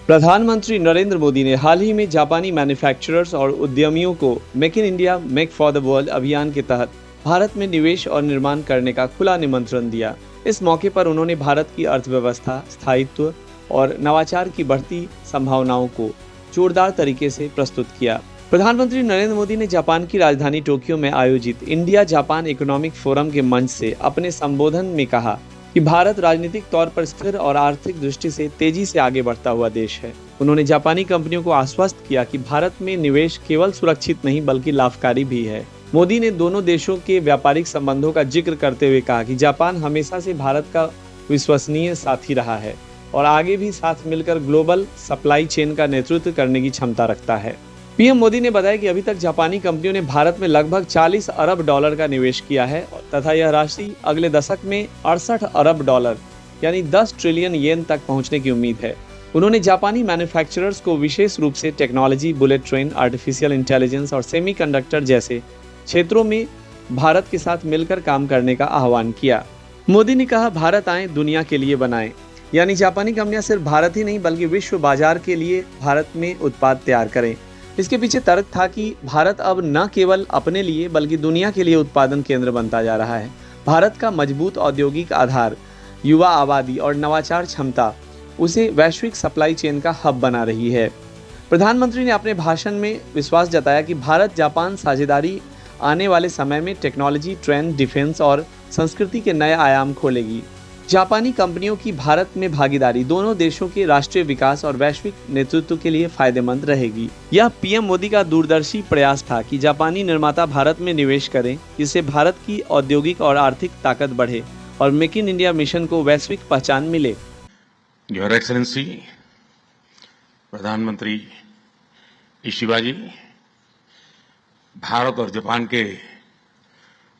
प्रधानमंत्री नरेंद्र मोदी ने हाल ही में जापानी मैन्युफैक्चरर्स और उद्यमियों को make in India make for the world अभियान के तहत भारत में निवेश और निर्माण करने का खुला निमंत्रण दिया। इस मौके पर उन्होंने भारत की अर्थव्यवस्था, स्थायित्व और नवाचार की बढ़ती संभावनाओं को जोरदार तरीके से प्रस्तुत किया। प्रधानमंत्री नरेंद्र मोदी ने जापान की राजधानी टोक्यो में आयोजित इंडिया जापान इकोनॉमिक फोरम के मंच से अपने संबोधन में कहा कि भारत राजनीतिक तौर पर स्थिर और आर्थिक दृष्टि से तेजी से आगे बढ़ता हुआ देश है। उन्होंने जापानी कंपनियों को आश्वस्त किया कि भारत में निवेश केवल सुरक्षित नहीं बल्कि लाभकारी भी है। मोदी ने दोनों देशों के व्यापारिक संबंधों का जिक्र करते हुए कहा कि जापान हमेशा से भारत का विश्वसनीय साथी रहा है और आगे भी साथ मिलकर ग्लोबल सप्लाई चेन का नेतृत्व करने की क्षमता रखता है। पीएम मोदी ने बताया कि अभी तक जापानी कंपनियों ने भारत में लगभग 40 अरब डॉलर का निवेश किया है तथा यह राशि अगले दशक में 68 अरब डॉलर यानी 10 ट्रिलियन येन तक पहुंचने की उम्मीद है। उन्होंने जापानी मैन्युफैक्चरर्स को विशेष रूप से technology, bullet train, artificial intelligence और सेमीकंडक्टर जैसे क्षेत्रों में भारत के साथ मिलकर काम करने का आह्वान किया। मोदी ने कहा, भारत आए दुनिया के लिए बनाएं, यानी जापानी कंपनियां सिर्फ भारत ही नहीं बल्कि विश्व बाजार के लिए भारत में उत्पाद तैयार करें। इसके पीछे तर्क था कि भारत अब न केवल अपने लिए बल्कि दुनिया के लिए उत्पादन केंद्र बनता जा रहा है। भारत का मजबूत औद्योगिक आधार, युवा आबादी और नवाचार क्षमता उसे वैश्विक सप्लाई चेन का हब बना रही है। प्रधानमंत्री ने अपने भाषण में विश्वास जताया कि भारत जापान साझेदारी आने वाले समय में टेक्नोलॉजी, ट्रेंड, डिफेंस और संस्कृति के नए आयाम खोलेगी। जापानी कंपनियों की भारत में भागीदारी दोनों देशों के राष्ट्रीय विकास और वैश्विक नेतृत्व के लिए फायदेमंद रहेगी। यह पीएम मोदी का दूरदर्शी प्रयास था कि जापानी निर्माता भारत में निवेश करें, जिससे भारत की औद्योगिक और आर्थिक ताकत बढ़े और मेक इन इंडिया मिशन को वैश्विक पहचान मिले। योर एक्सेलेंसी प्रधानमंत्री इशिबा जी, भारत और जापान के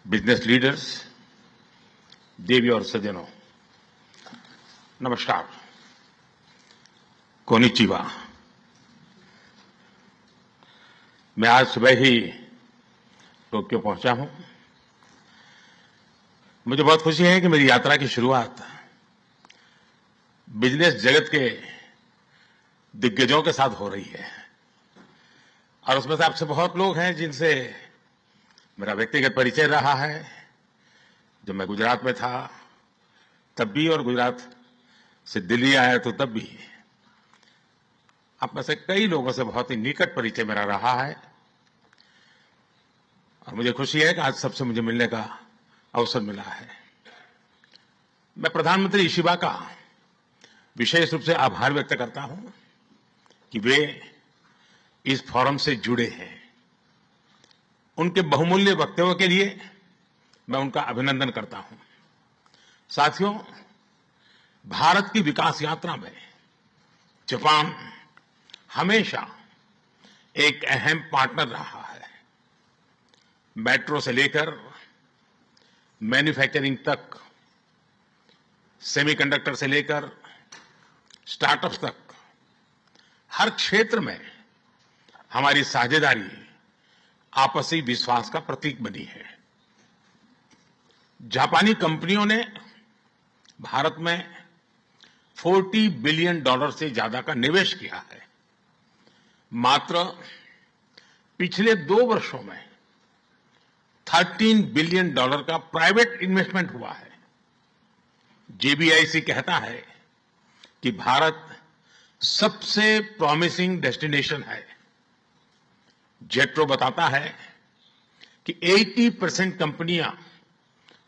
बिजनेस लीडर्स, देवी और सज्जनों, नमस्कार, कोनिचिवा। मैं आज सुबह ही टोक्यो पहुंचा हूं। मुझे बहुत खुशी है कि मेरी यात्रा की शुरुआत बिजनेस जगत के दिग्गजों के साथ हो रही है और उसमें से आपसे बहुत लोग हैं जिनसे मेरा व्यक्तिगत परिचय रहा है। जब मैं गुजरात में था तब भी और गुजरात से दिल्ली आया तो तब भी आप में से कई लोगों से बहुत ही निकट परिचय मेरा रहा है और मुझे खुशी है कि आज सबसे मुझे मिलने का अवसर मिला है। मैं प्रधानमंत्री इशिबा का विशेष रूप से आभार व्यक्त करता हूं कि वे इस फोरम से जुड़े हैं। उनके बहुमूल्य वक्तव्य के लिए मैं उनका अभिनंदन करता हूं। साथियों, भारत की विकास यात्रा में जापान हमेशा एक अहम पार्टनर रहा है। मेट्रो से लेकर मैन्युफैक्चरिंग तक, सेमीकंडक्टर से लेकर स्टार्टअप्स तक, हर क्षेत्र में हमारी साझेदारी आपसी विश्वास का प्रतीक बनी है। जापानी कंपनियों ने भारत में $40 बिलियन से ज्यादा का निवेश किया है। मात्र पिछले 2 वर्षों में $13 बिलियन का प्राइवेट इन्वेस्टमेंट हुआ है। जेबीआईसी कहता है कि भारत सबसे प्रॉमिसिंग डेस्टिनेशन है। जेट्रो बताता है कि 80% कंपनियां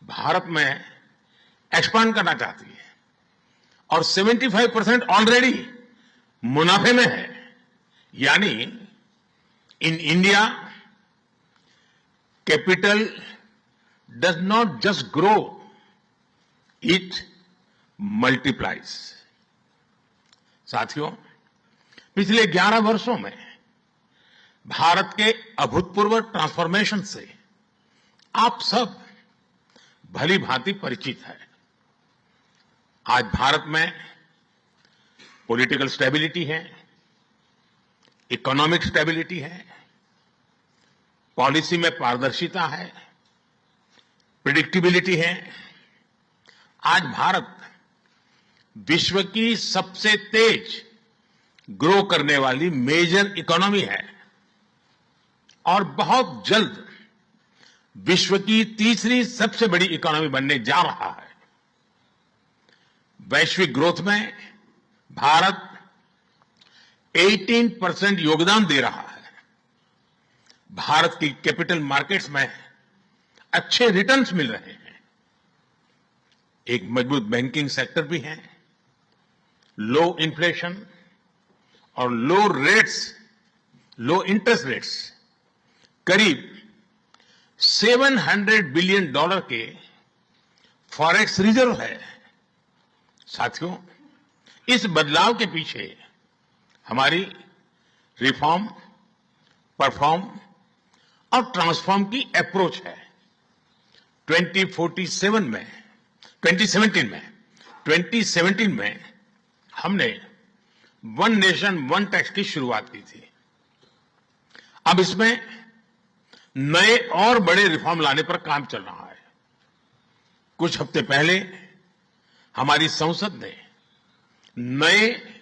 भारत में एक्सपांड करना चाहती है और 75% ऑलरेडी मुनाफे में है। यानी in India capital does not just grow, it multiplies. साथियों, पिछले 11 वर्षों में भारत के अभूतपूर्व ट्रांसफॉर्मेशन से आप सब भली भांति परिचित है। आज भारत में पॉलिटिकल स्टेबिलिटी है, इकोनॉमिक स्टेबिलिटी है, पॉलिसी में पारदर्शिता है, प्रेडिक्टेबिलिटी है। आज भारत विश्व की सबसे तेज ग्रो करने वाली मेजर इकोनॉमी है और बहुत जल्द विश्व की तीसरी सबसे बड़ी इकोनॉमी बनने जा रहा है। वैश्विक ग्रोथ में भारत 18% योगदान दे रहा है। भारत की कैपिटल मार्केट्स में अच्छे रिटर्न्स मिल रहे हैं। एक मजबूत बैंकिंग सेक्टर भी है। लो इन्फ्लेशन और लो इंटरेस्ट रेट्स, करीब $700 बिलियन के फॉरेक्स रिजर्व है। साथियों, इस बदलाव के पीछे हमारी रिफॉर्म, परफॉर्म और ट्रांसफॉर्म की अप्रोच है। 2017 में हमने वन नेशन वन टैक्स की शुरुआत की थी। अब इसमें नए और बड़े रिफॉर्म लाने पर काम चल रहा है। कुछ हफ्ते पहले हमारी संसद ने नए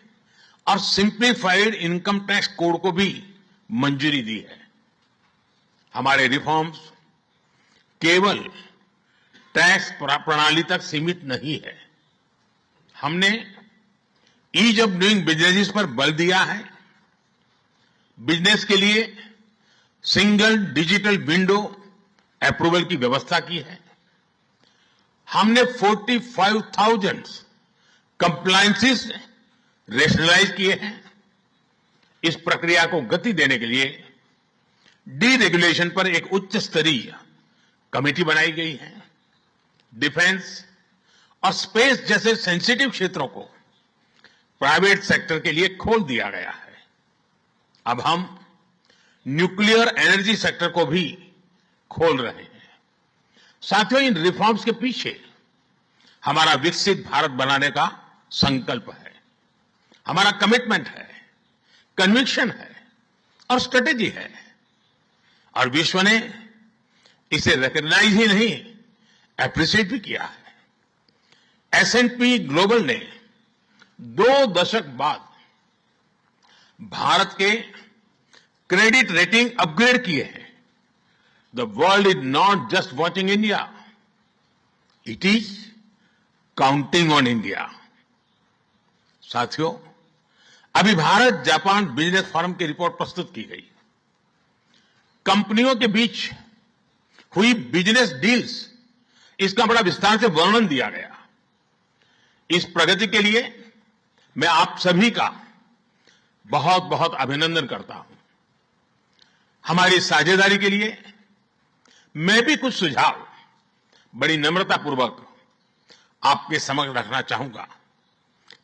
और सिंप्लीफाइड इनकम टैक्स कोड को भी मंजूरी दी है। हमारे रिफॉर्म्स केवल टैक्स प्रणाली तक सीमित नहीं है। हमने ईज ऑफ डूइंग बिजनेस पर बल दिया है। बिजनेस के लिए सिंगल डिजिटल विंडो अप्रूवल की व्यवस्था की है। हमने 45,000 कंप्लायंसेस रेशनलाइज किए हैं। इस प्रक्रिया को गति देने के लिए डीरेगुलेशन पर एक उच्च स्तरीय कमेटी बनाई गई है। डिफेंस और स्पेस जैसे सेंसिटिव क्षेत्रों को प्राइवेट सेक्टर के लिए खोल दिया गया है। अब हम न्यूक्लियर एनर्जी सेक्टर को भी खोल रहे हैं। साथियों, इन रिफॉर्म्स के पीछे हमारा विकसित भारत बनाने का संकल्प है, हमारा कमिटमेंट है, कन्विक्शन है और स्ट्रेटेजी है। और विश्व ने इसे रिकॉग्नाइज ही नहीं, एप्रिशिएट भी किया है। S&P ग्लोबल ने 2 दशक बाद भारत के क्रेडिट रेटिंग अपग्रेड किए हैं। The world is not just watching India, it is counting on India. साथियों, अभी भारत जापान बिजनेस फोरम की रिपोर्ट प्रस्तुत की गई। कंपनियों के बीच हुई बिजनेस डील्स, इसका बड़ा विस्तार से वर्णन दिया गया। इस प्रगति के लिए मैं आप सभी का बहुत बहुत अभिनंदन करता हूं। हमारी साझेदारी के लिए मैं भी कुछ सुझाव बड़ी नम्रतापूर्वक आपके समक्ष रखना चाहूंगा।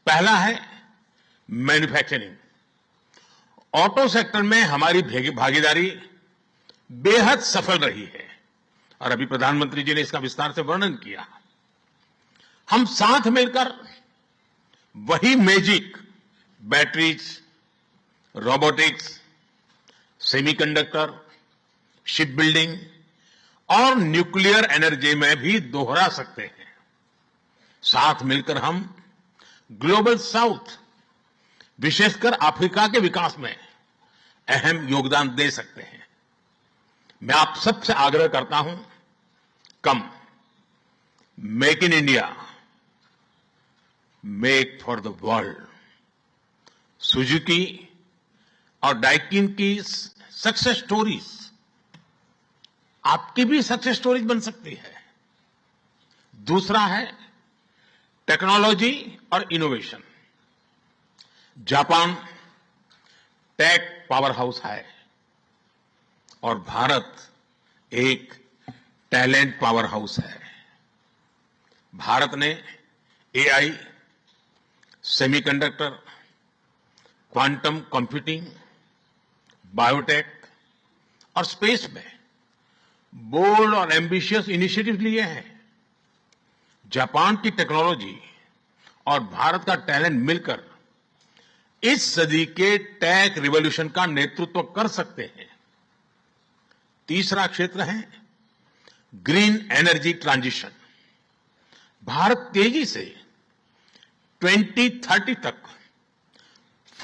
पहला है मैन्युफैक्चरिंग। ऑटो सेक्टर में हमारी भागीदारी बेहद सफल रही है और अभी प्रधानमंत्री जी ने इसका विस्तार से वर्णन किया। हम साथ मिलकर वही magic batteries, robotics, semiconductor, ship building और न्यूक्लियर एनर्जी में भी दोहरा सकते हैं। साथ मिलकर हम ग्लोबल साउथ, विशेषकर अफ्रीका के विकास में अहम योगदान दे सकते हैं। मैं आप सबसे आग्रह करता हूं, कम make in India, make for the world. Suzuki और डाइकिन की सक्सेस स्टोरीज आपकी भी सक्सेस स्टोरीज बन सकती है। दूसरा है टेक्नोलॉजी और innovation. Japan tech powerhouse है और भारत एक टैलेंट पावर हाउस है। भारत ने AI, semiconductor, quantum computing, biotech और स्पेस में बोल्ड और एम्बिशियस इनिशिएटिव लिए हैं। जापान की टेक्नोलॉजी और भारत का टैलेंट मिलकर इस सदी के टेक रिवॉल्यूशन का नेतृत्व कर सकते हैं। तीसरा क्षेत्र है ग्रीन एनर्जी ट्रांजिशन। भारत तेजी से 2030 तक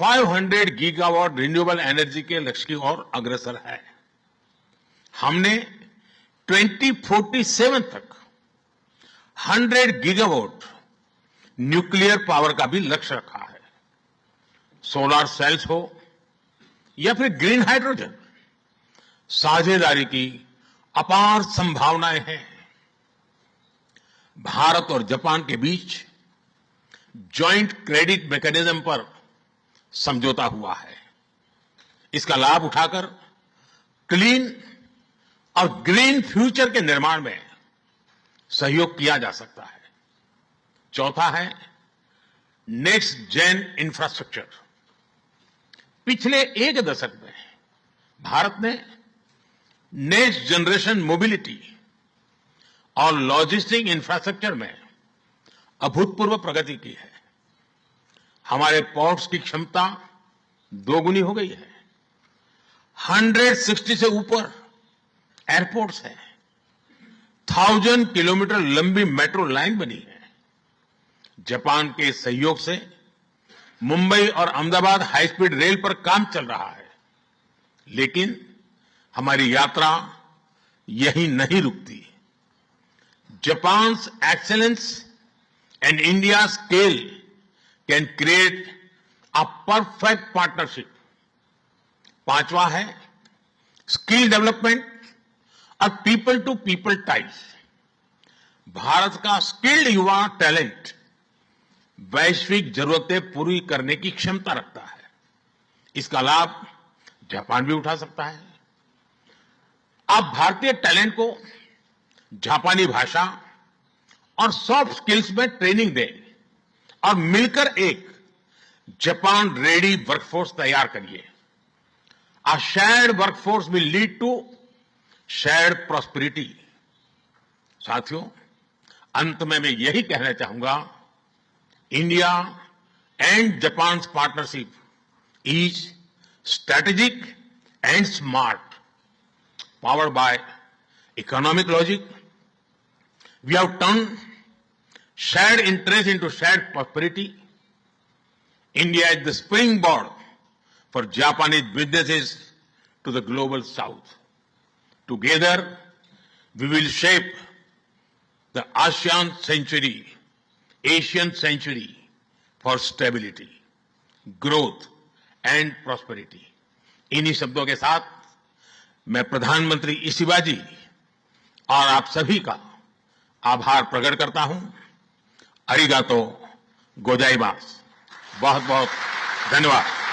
500 गीगावाट रिन्यूएबल एनर्जी के लक्ष्य की ओर अग्रसर है। हमने 2047 तक 100 गीगावाट न्यूक्लियर पावर का भी लक्ष्य रखा है। सोलर सेल्स हो या फिर ग्रीन हाइड्रोजन, साझेदारी की अपार संभावनाएं हैं। भारत और जापान के बीच जॉइंट क्रेडिट मैकेनिज्म पर समझौता हुआ है। इसका लाभ उठाकर क्लीन और ग्रीन फ्यूचर के निर्माण में सहयोग किया जा सकता है। चौथा है नेक्स्ट जेन इंफ्रास्ट्रक्चर। पिछले एक दशक में भारत ने नेक्स्ट जनरेशन मोबिलिटी और लॉजिस्टिक इंफ्रास्ट्रक्चर में अभूतपूर्व प्रगति की है। हमारे पोर्ट्स की क्षमता दोगुनी हो गई है। 160 से ऊपर एयरपोर्ट्स हैं। 1000 किलोमीटर लंबी मेट्रो लाइन बनी है। जापान के सहयोग से मुंबई और अहमदाबाद हाई स्पीड रेल पर काम चल रहा है। लेकिन हमारी यात्रा यहीं नहीं रुकती। Japan's excellence and India's scale can create a perfect partnership. पांचवा है स्किल डेवलपमेंट और people to people ties. Bharat का स्किल्ड युवा टैलेंट वैश्विक जरूरतें पूरी करने की क्षमता रखता है। इसका लाभ जापान भी उठा सकता है। आप भारतीय टैलेंट को जापानी भाषा और सॉफ्ट स्किल्स में ट्रेनिंग दें और मिलकर एक जापान रेडी वर्कफोर्स तैयार करिए। A shared workforce will lead to shared prosperity. साथियों, अंत में मैं यही कहना चाहूंगा, India and Japan partnership is strategic and smart, powered by economic logic. We have turned shared interest into shared prosperity. India is the springboard for Japanese businesses to the global south. Together, we will shape the Asian century for stability, growth and prosperity. इन्हीं शब्दों के साथ मैं प्रधानमंत्री Ishiba जी और आप सभी का आभार प्रकट करता हूं। अरिगातो गोजाइमास। बहुत बहुत धन्यवाद।